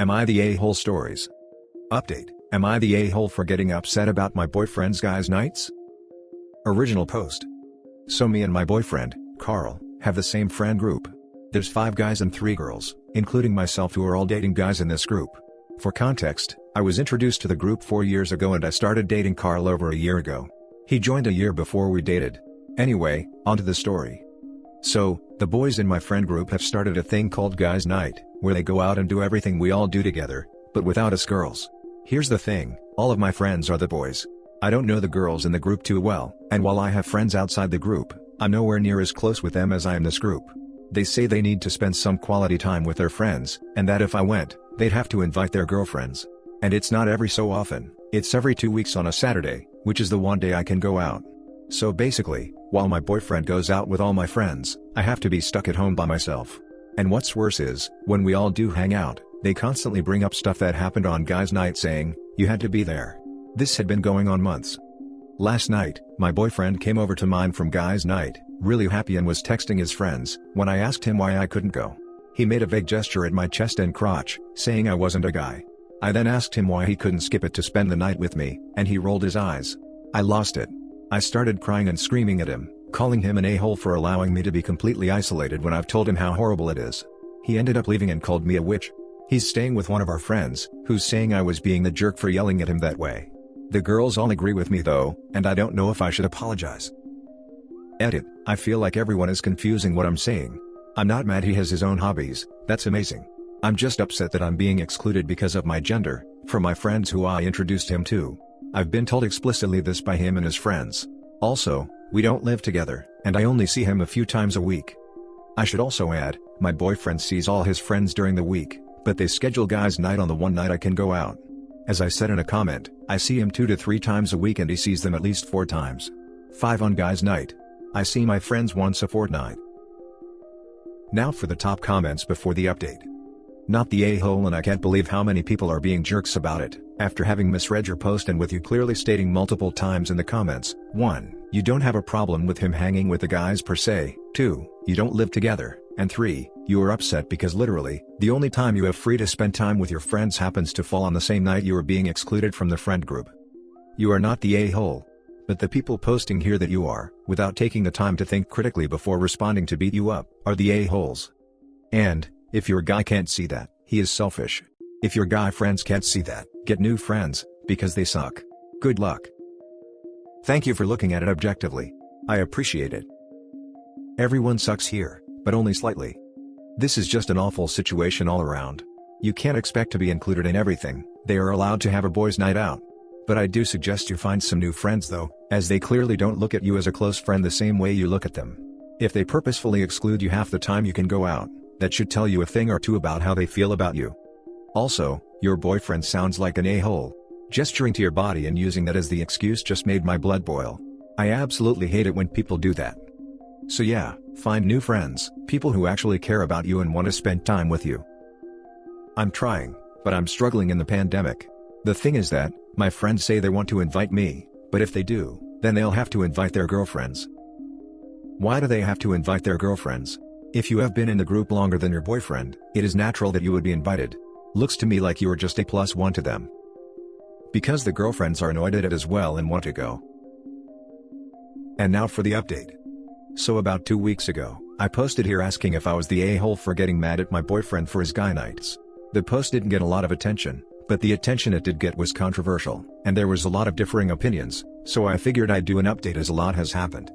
Am I the a-hole stories? Update: Am I the a-hole for getting upset about my boyfriend's guys' nights? Original post. So me and my boyfriend, Carl, have the same friend group. There's 5 guys and 3 girls, including myself, who are all dating guys in this group. For context, I was introduced to the group 4 years ago and I started dating Carl over a year ago. He joined a year before we dated. Anyway, onto the story. So, the boys in my friend group have started a thing called Guys Night, where they go out and do everything we all do together, but without us girls. Here's the thing, all of my friends are the boys. I don't know the girls in the group too well, and while I have friends outside the group, I'm nowhere near as close with them as I am this group. They say they need to spend some quality time with their friends, and that if I went, they'd have to invite their girlfriends. And it's not every so often, it's every 2 weeks on a Saturday, which is the one day I can go out. So basically, while my boyfriend goes out with all my friends, I have to be stuck at home by myself. And what's worse is, when we all do hang out, they constantly bring up stuff that happened on Guys Night saying, "You had to be there." This had been going on months. Last night, my boyfriend came over to mine from Guys Night, really happy, and was texting his friends, when I asked him why I couldn't go. He made a vague gesture at my chest and crotch, saying I wasn't a guy. I then asked him why he couldn't skip it to spend the night with me, and he rolled his eyes. I lost it. I started crying and screaming at him, calling him an a-hole for allowing me to be completely isolated when I've told him how horrible it is. He ended up leaving and called me a witch. He's staying with one of our friends, who's saying I was being the jerk for yelling at him that way. The girls all agree with me though, and I don't know if I should apologize. Edit: I feel like everyone is confusing what I'm saying. I'm not mad he has his own hobbies, that's amazing. I'm just upset that I'm being excluded because of my gender, from my friends who I introduced him to. I've been told explicitly this by him and his friends. Also, we don't live together, and I only see him a few times a week. I should also add, my boyfriend sees all his friends during the week, but they schedule Guys Night on the one night I can go out. As I said in a comment, I see him 2 to 3 times a week and he sees them at least 4 times. 5 on Guys Night. I see my friends once a fortnight. Now for the top comments before the update. Not the a-hole, and I can't believe how many people are being jerks about it, after having misread your post and with you clearly stating multiple times in the comments. 1. You don't have a problem with him hanging with the guys per se. 2. You don't live together. And 3. You are upset because literally, the only time you have free to spend time with your friends happens to fall on the same night you are being excluded from the friend group. You are not the a-hole. But the people posting here that you are, without taking the time to think critically before responding to beat you up, are the a-holes. And, if your guy can't see that, he is selfish. If your guy friends can't see that, get new friends, because they suck. Good luck. Thank you for looking at it objectively. I appreciate it. Everyone sucks here, but only slightly. This is just an awful situation all around. You can't expect to be included in everything. They are allowed to have a boys' night out. But I do suggest you find some new friends though, as they clearly don't look at you as a close friend the same way you look at them. If they purposefully exclude you half the time you can go out, that should tell you a thing or two about how they feel about you. Also, your boyfriend sounds like an a-hole. Gesturing to your body and using that as the excuse just made my blood boil. I absolutely hate it when people do that. So yeah, find new friends, people who actually care about you and want to spend time with you. I'm trying, but I'm struggling in the pandemic. The thing is that, my friends say they want to invite me, but if they do, then they'll have to invite their girlfriends. Why do they have to invite their girlfriends? If you have been in the group longer than your boyfriend, it is natural that you would be invited. Looks to me like you are just a +1 to them. Because the girlfriends are annoyed at it as well and want to go. And now for the update. So about 2 weeks ago, I posted here asking if I was the a-hole for getting mad at my boyfriend for his guy nights. The post didn't get a lot of attention, but the attention it did get was controversial, and there was a lot of differing opinions, so I figured I'd do an update as a lot has happened.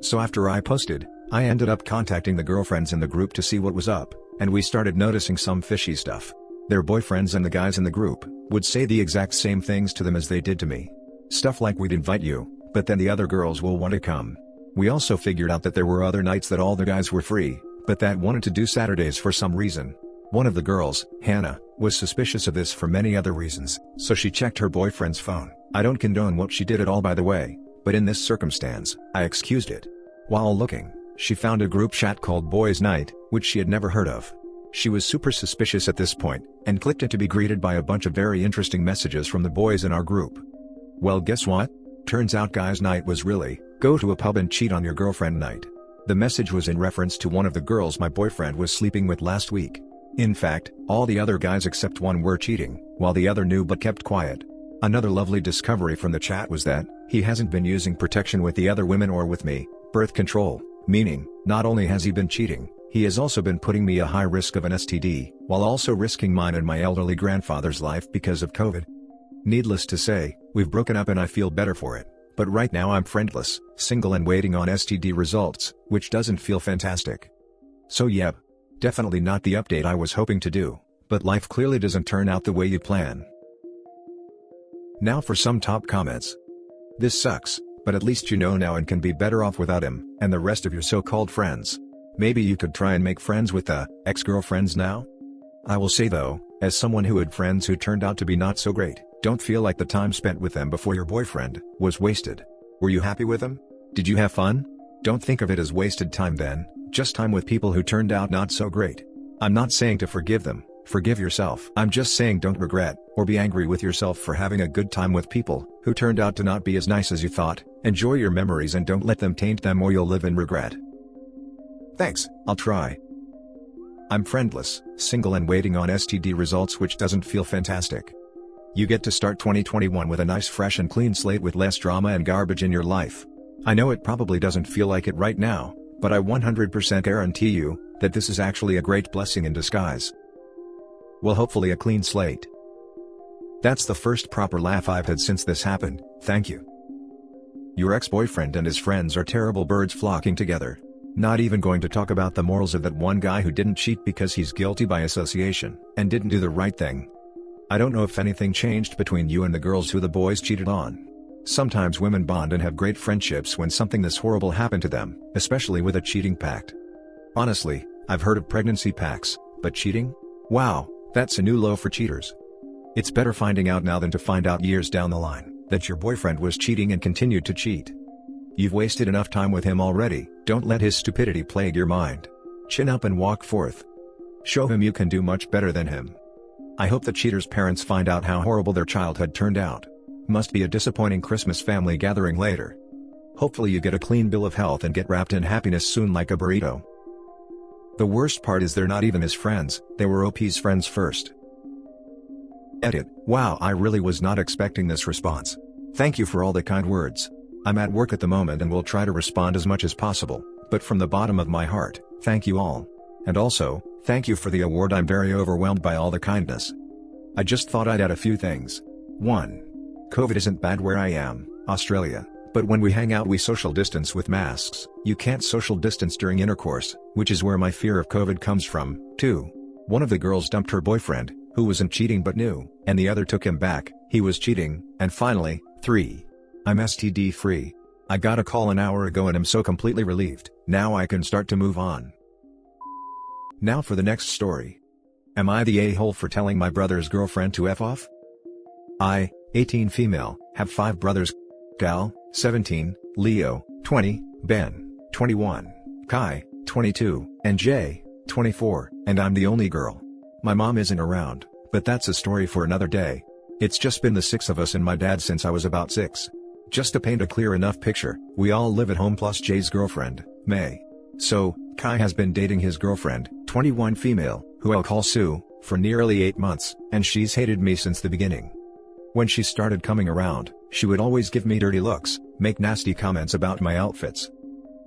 So after I posted, I ended up contacting the girlfriends in the group to see what was up, and we started noticing some fishy stuff. Their boyfriends and the guys in the group would say the exact same things to them as they did to me. Stuff like we'd invite you, but then the other girls will want to come. We also figured out that there were other nights that all the guys were free, but that wanted to do Saturdays for some reason. One of the girls, Hannah, was suspicious of this for many other reasons, so she checked her boyfriend's phone. I don't condone what she did at all by the way, but in this circumstance, I excused it. While looking, she found a group chat called Boys Night, which she had never heard of. She was super suspicious at this point, and clicked it to be greeted by a bunch of very interesting messages from the boys in our group. Well, guess what? Turns out Guys Night was really, go to a pub and cheat on your girlfriend night. The message was in reference to one of the girls my boyfriend was sleeping with last week. In fact, all the other guys except one were cheating, while the other knew but kept quiet. Another lovely discovery from the chat was that he hasn't been using protection with the other women or with me, birth control, meaning, not only has he been cheating, he has also been putting me at high risk of an STD, while also risking mine and my elderly grandfather's life because of COVID. Needless to say, we've broken up and I feel better for it, but right now I'm friendless, single and waiting on STD results, which doesn't feel fantastic. So yep, definitely not the update I was hoping to do, but life clearly doesn't turn out the way you plan. Now for some top comments. This sucks, but at least you know now and can be better off without him, and the rest of your so-called friends. Maybe you could try and make friends with the ex-girlfriends now? I will say though, as someone who had friends who turned out to be not so great, don't feel like the time spent with them before your boyfriend was wasted. Were you happy with them? Did you have fun? Don't think of it as wasted time then, just time with people who turned out not so great. I'm not saying to forgive them, forgive yourself. I'm just saying don't regret, or be angry with yourself for having a good time with people who turned out to not be as nice as you thought. Enjoy your memories and don't let them taint them or you'll live in regret. Thanks, I'll try. I'm friendless, single and waiting on STD results, which doesn't feel fantastic. You get to start 2021 with a nice fresh and clean slate with less drama and garbage in your life. I know it probably doesn't feel like it right now, but I 100% guarantee you that this is actually a great blessing in disguise. Well, hopefully a clean slate. That's the first proper laugh I've had since this happened, thank you. Your ex-boyfriend and his friends are terrible birds flocking together. Not even going to talk about the morals of that one guy who didn't cheat because he's guilty by association, and didn't do the right thing. I don't know if anything changed between you and the girls who the boys cheated on. Sometimes women bond and have great friendships when something this horrible happened to them, especially with a cheating pact. Honestly, I've heard of pregnancy pacts, but cheating? Wow, that's a new low for cheaters. It's better finding out now than to find out years down the line that your boyfriend was cheating and continued to cheat. You've wasted enough time with him already, don't let his stupidity plague your mind. Chin up and walk forth. Show him you can do much better than him. I hope the cheater's parents find out how horrible their childhood turned out. Must be a disappointing Christmas family gathering later. Hopefully you get a clean bill of health and get wrapped in happiness soon like a burrito. The worst part is they're not even his friends, they were OP's friends first. Edit. Wow, I really was not expecting this response. Thank you for all the kind words. I'm at work at the moment and will try to respond as much as possible, but from the bottom of my heart, thank you all. And also, thank you for the award. I'm very overwhelmed by all the kindness. I just thought I'd add a few things. 1. COVID isn't bad where I am, Australia, but when we hang out we social distance with masks. You can't social distance during intercourse, which is where my fear of COVID comes from. 2. One of the girls dumped her boyfriend, who wasn't cheating but knew, and the other took him back, he was cheating. And finally, 3. I'm STD free. I got a call an hour ago and I'm so completely relieved, now I can start to move on. Now for the next story. Am I the a-hole for telling my brother's girlfriend to F off? I, 18 female, have 5 brothers. Gal, 17, Leo, 20, Ben, 21, Kai, 22, and Jay, 24, and I'm the only girl. My mom isn't around, but that's a story for another day. It's just been the 6 of us and my dad since I was about 6. Just to paint a clear enough picture, we all live at home plus Jay's girlfriend, May. So, Kai has been dating his girlfriend, 21 female, who I'll call Sue, for nearly 8 months, and she's hated me since the beginning. When she started coming around, she would always give me dirty looks, make nasty comments about my outfits.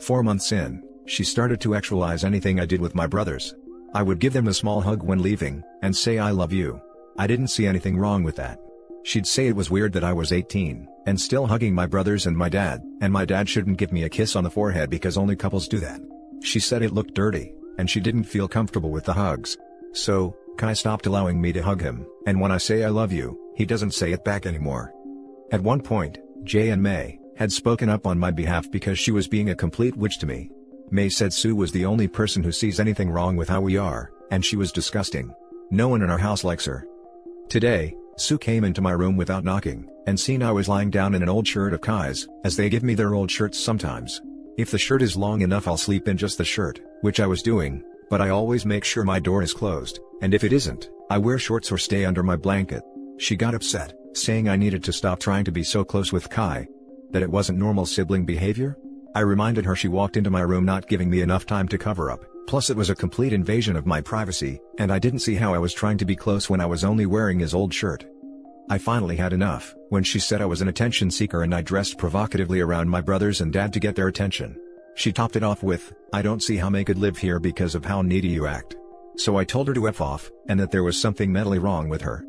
4 months in, she started to actualize anything I did with my brothers. I would give them a small hug when leaving, and say I love you. I didn't see anything wrong with that. She'd say it was weird that I was 18, and still hugging my brothers and my dad shouldn't give me a kiss on the forehead because only couples do that. She said it looked dirty, and she didn't feel comfortable with the hugs. So, Kai stopped allowing me to hug him, and when I say I love you, he doesn't say it back anymore. At one point, Jay and May had spoken up on my behalf because she was being a complete witch to me. May said Sue was the only person who sees anything wrong with how we are, and she was disgusting. No one in our house likes her. Today, Sue came into my room without knocking, and seen I was lying down in an old shirt of Kai's, as they give me their old shirts sometimes. If the shirt is long enough I'll sleep in just the shirt, which I was doing, but I always make sure my door is closed, and if it isn't, I wear shorts or stay under my blanket. She got upset, saying I needed to stop trying to be so close with Kai. That it wasn't normal sibling behavior? I reminded her she walked into my room not giving me enough time to cover up, Plus it was a complete invasion of my privacy, and I didn't see how I was trying to be close when I was only wearing his old shirt. I finally had enough when she said I was an attention seeker and I dressed provocatively around my brothers and dad to get their attention. She topped it off with, "I don't see how May could live here because of how needy you act." So I told her to F off, and that there was something mentally wrong with her.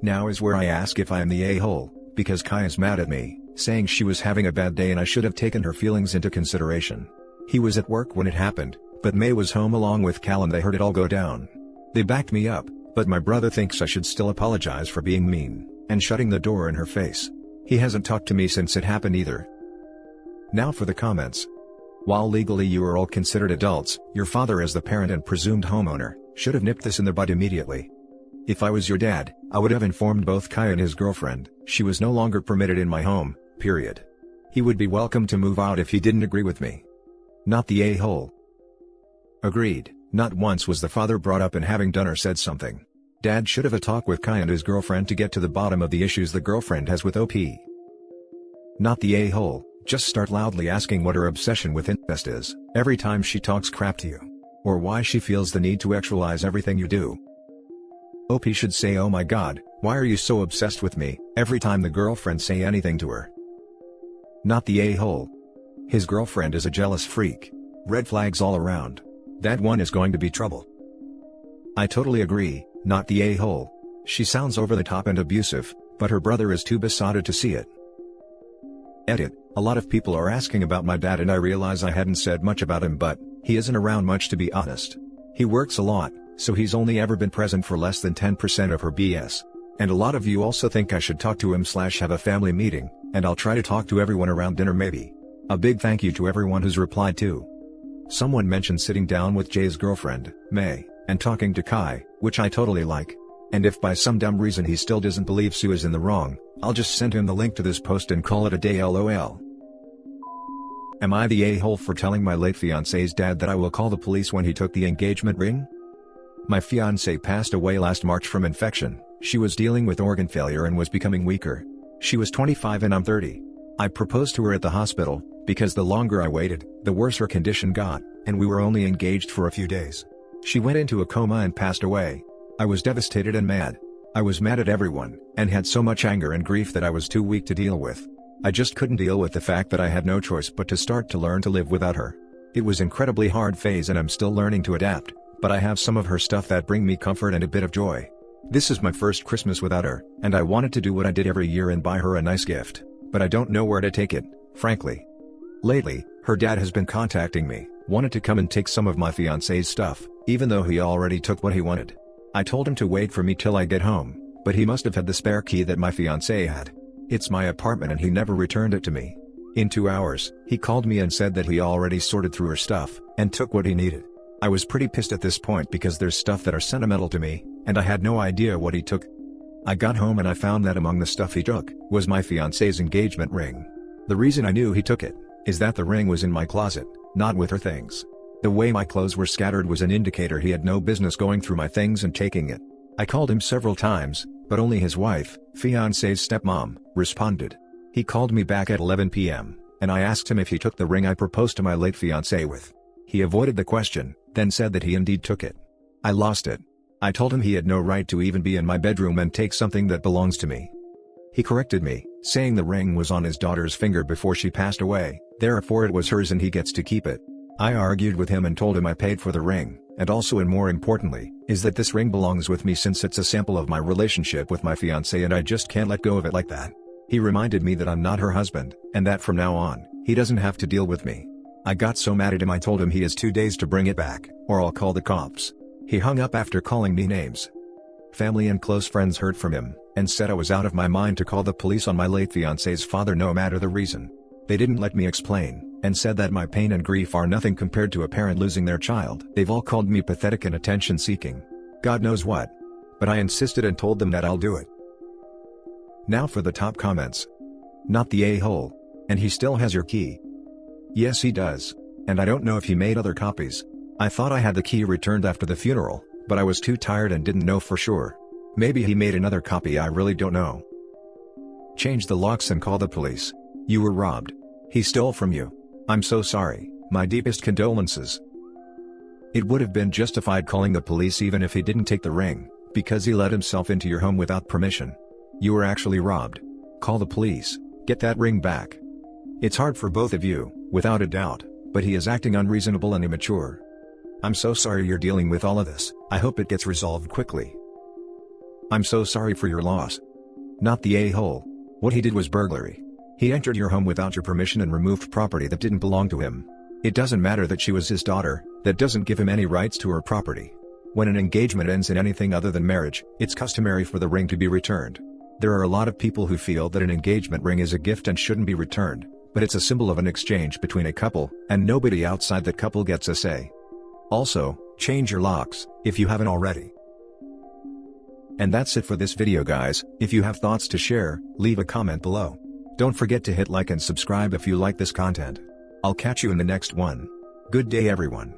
Now is where I ask if I am the a-hole, because Kai is mad at me, saying she was having a bad day and I should have taken her feelings into consideration. He was at work when it happened, but May was home along with Cal and they heard it all go down. They backed me up, but my brother thinks I should still apologize for being mean, and shutting the door in her face. He hasn't talked to me since it happened either. Now for the comments. While legally you are all considered adults, your father as the parent and presumed homeowner, should have nipped this in the bud immediately. If I was your dad, I would have informed both Kai and his girlfriend, she was no longer permitted in my home, period. He would be welcome to move out if he didn't agree with me. Not the a-hole. Agreed, not once was the father brought up and having done or said something. Dad should have a talk with Kai and his girlfriend to get to the bottom of the issues the girlfriend has with OP. Not the a-hole, just start loudly asking what her obsession with incest is, every time she talks crap to you. Or why she feels the need to actualize everything you do. OP should say, "Oh my god, why are you so obsessed with me," every time the girlfriend say anything to her. Not the a-hole. His girlfriend is a jealous freak. Red flags all around. That one is going to be trouble. I totally agree, not the a-hole. She sounds over the top and abusive, but her brother is too besotted to see it. Edit, a lot of people are asking about my dad and I realize I hadn't said much about him, but he isn't around much to be honest. He works a lot, so he's only ever been present for less than 10% of her BS. And a lot of you also think I should talk to him/have a family meeting, and I'll try to talk to everyone around dinner maybe. A big thank you to everyone who's replied too. Someone mentioned sitting down with Jay's girlfriend, May, and talking to Kai, which I totally like. And if by some dumb reason he still doesn't believe Sue is in the wrong, I'll just send him the link to this post and call it a day lol. Am I the a-hole for telling my late fiancé's dad that I will call the police when he took the engagement ring? My fiancée passed away last March from infection. She was dealing with organ failure and was becoming weaker. She was 25 and I'm 30. I proposed to her at the hospital, because the longer I waited, the worse her condition got, and we were only engaged for a few days. She went into a coma and passed away. I was devastated and mad. I was mad at everyone, and had so much anger and grief that I was too weak to deal with. I just couldn't deal with the fact that I had no choice but to start to learn to live without her. It was incredibly hard phase and I'm still learning to adapt, but I have some of her stuff that bring me comfort and a bit of joy. This is my first Christmas without her, and I wanted to do what I did every year and buy her a nice gift, but I don't know where to take it, frankly. Lately, her dad has been contacting me, wanted to come and take some of my fiancé's stuff, even though he already took what he wanted. I told him to wait for me till I get home, but he must have had the spare key that my fiancé had. It's my apartment and he never returned it to me. In 2 hours, he called me and said that he already sorted through her stuff, and took what he needed. I was pretty pissed at this point because there's stuff that are sentimental to me, and I had no idea what he took. I got home and I found that among the stuff he took, was my fiancé's engagement ring. The reason I knew he took it, is that the ring was in my closet, not with her things. The way my clothes were scattered was an indicator he had no business going through my things and taking it. I called him several times, but only his wife, fiancé's stepmom, responded. He called me back at 11 p.m., and I asked him if he took the ring I proposed to my late fiancé with. He avoided the question, then said that he indeed took it. I lost it. I told him he had no right to even be in my bedroom and take something that belongs to me. He corrected me, saying the ring was on his daughter's finger before she passed away, therefore it was hers and he gets to keep it. I argued with him and told him I paid for the ring, and also and more importantly, is that this ring belongs with me since it's a sample of my relationship with my fiancé and I just can't let go of it like that. He reminded me that I'm not her husband, and that from now on, he doesn't have to deal with me. I got so mad at him I told him he has 2 days to bring it back, or I'll call the cops. He hung up after calling me names. Family and close friends heard from him, and said I was out of my mind to call the police on my late fiancé's father no matter the reason. They didn't let me explain, and said that my pain and grief are nothing compared to a parent losing their child. They've all called me pathetic and attention-seeking. God knows what. But I insisted and told them that I'll do it. Now for the top comments. Not the a-hole. And he still has your key. Yes he does. And I don't know if he made other copies. I thought I had the key returned after the funeral, but I was too tired and didn't know for sure. Maybe he made another copy, I really don't know. Change the locks and call the police. You were robbed. He stole from you. I'm so sorry, my deepest condolences. It would have been justified calling the police even if he didn't take the ring, because he let himself into your home without permission. You were actually robbed. Call the police, get that ring back. It's hard for both of you, without a doubt, but he is acting unreasonable and immature. I'm so sorry you're dealing with all of this. I hope it gets resolved quickly. I'm so sorry for your loss. Not the a-hole. What he did was burglary. He entered your home without your permission and removed property that didn't belong to him. It doesn't matter that she was his daughter, that doesn't give him any rights to her property. When an engagement ends in anything other than marriage, it's customary for the ring to be returned. There are a lot of people who feel that an engagement ring is a gift and shouldn't be returned, but it's a symbol of an exchange between a couple, and nobody outside that couple gets a say. Also, change your locks, if you haven't already. And that's it for this video guys. If you have thoughts to share, leave a comment below. Don't forget to hit like and subscribe if you like this content. I'll catch you in the next one. Good day everyone.